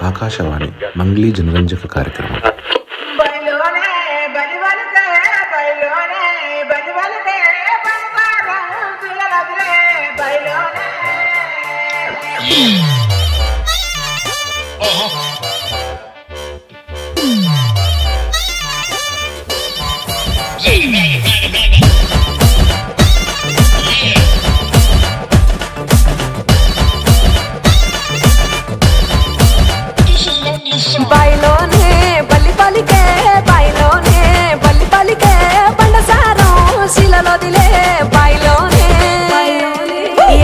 ఆకాశవాణి మంగ్లీ జనరంజక కార్యక్రమం. బయలోనే బల్లి పలికే బయలోనే బల్లి పలికే బండసారం శిలలోదిలే బయలోనే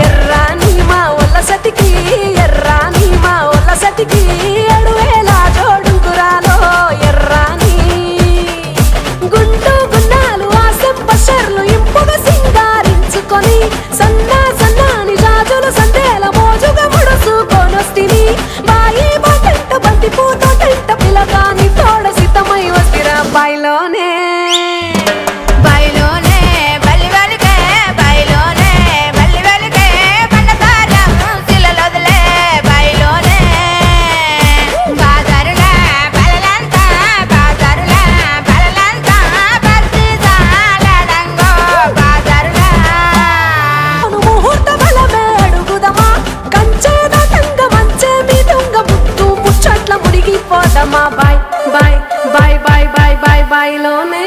ఎర్రాని మా ఒళ్ళ సతికి ఎర్రాని మా ఒళ్ళ సతికి 7,000 జోడుకురాలో ఎర్రాని గుండు గున్నాలు ఆ సెంపషర్లు ఇంపుగా సింగారించుకొని సన్నా సన్నాని రాజుల సందేల మోజుగా ముడుసుకొనొస్తిని బాయి బాటంట బంతి పూతోటంట పిలగాని తోడ సిద్ధమై వస్తిరా బయలోనే బయలోనే బల్లి బలికే బయలోనే బల్లి బలికే బండసారం శిలలోదిలే బయలోనే బాజారులా బలలంతా బాజారులా బలలంతా బస్తిసాలడంగో బాజారులా ముహూర్త బలమే అడుగుదమా కంచే దాటంగ మంచే మీదుంగ ముత్తు ముచ్చట్ల మునిగిపోదమా బాయ్ బాయ్ బాయ్ బాయ్ బాయ్ బాయ్ బయలోనే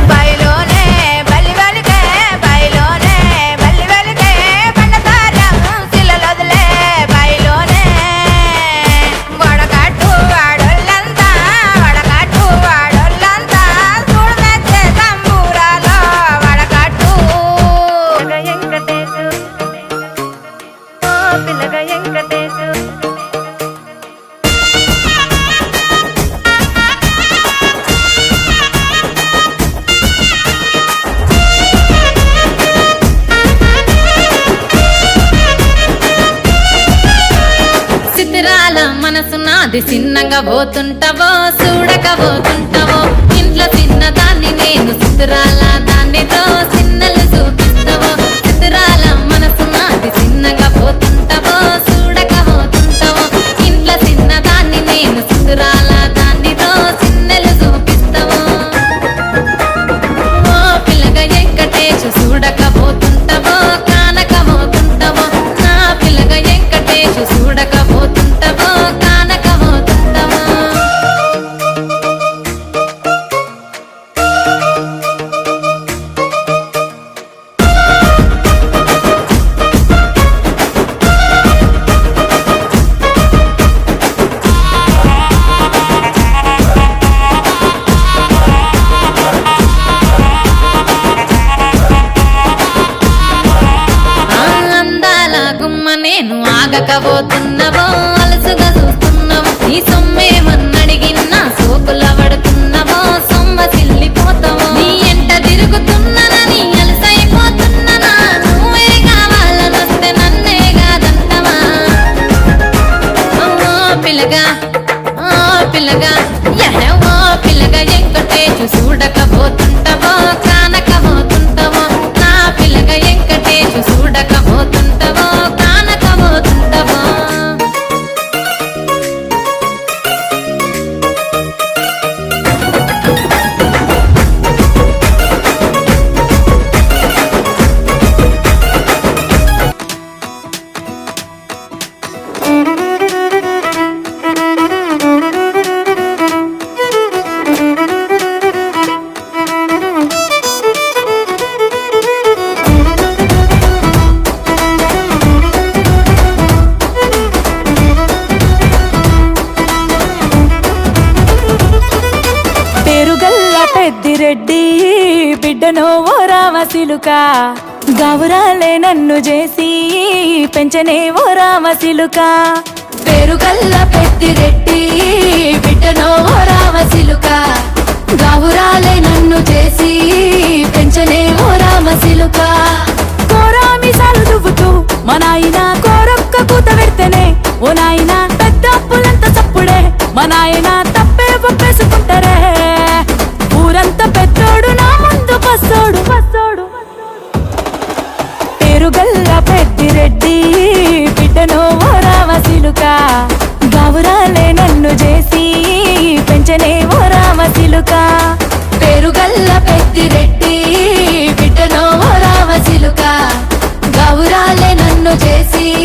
బయలోనే బల్లి బలికే బయలోనే బల్లి బలికే బండసారం శిలలోదిలే బయలోనే వడకట్టు వాడోళ్ళంతా వడకట్టు వాడోళ్ళంతా చూడమెచ్చే సంబూరాలో వడకట్టు వెంకటేశు ఓ పిల్లగ వెంకటేశు చిత్రాల మనసు నాది చిన్నగా పోతుంటావో చూడక పోతుంటావో ఇంట్లో చిన్నదాన్ని నేను చిత్రాల దాన్నితో చిన్నలు చూపిస్తావో చిత్రాల మనసు నాది చిన్నగా పోతుంటావో చూడక పోతుంటావో ఇంట్లో చిన్నదాన్ని నేను చిత్రాల దాన్నితో చిన్నలు చూపిస్తావో ఓ పిల్లగా వెంకటేశు చూడక పోతుంటావో కానక పోతుంటావో నా పిల్లగా వెంకటేశు చూడక పోతుంటావో కానక పోతుంటావో అందాల గుమ్మ నేను ఆగకపోతున్నావో అలసుగా చూస్తున్నావో నీ సొమ్మేమన్నడిగిన్నా సోకుల పడుతున్నావో సొమ్మ సిల్లిపోతావో నీ ఎంట తిరుగుతున్నానని అలసైపోతున్నానా నువ్వే కావాలనొస్తే నన్నే కాదంటవా ఓ పిల్లగా ఓ పిల్లగా ఓ పిల్లగా వెంకటేశు చూడకపోతుంటావో కానకపోతుంటావో నా పిల్లగా వెంకటేశు చూడకపోతుంటావో కానకపోతుంటావో పేరుగల్ల పెద్దిరెడ్డి బిడ్డనో ఓ రామసిలుక గౌరాలే నన్ను చేసి పెంచనే ఓ రామసిలుక పేరుగల్ల పెద్దిరెడ్డి బిడ్డనో ఓ రామసిలుక గౌరాలే నన్ను చేసి పెంచనే ఓ రామసిలుక కోరామిసాలు దువ్వుతూ మా నాయన కోరొక్క కూత పెడితేనే ఓ నాయన పెద్ద అప్పులంత చప్పుడే మా నాయన తప్పే ఒప్పేసుకుంటారే ఊరంతా పెద్దోడు నా ముందు బస్సోడు బస్సోడు పేరుగల్ల పెద్దిరెడ్డి బిడ్డనో ఓ రామసిలుక నన్ను చేసి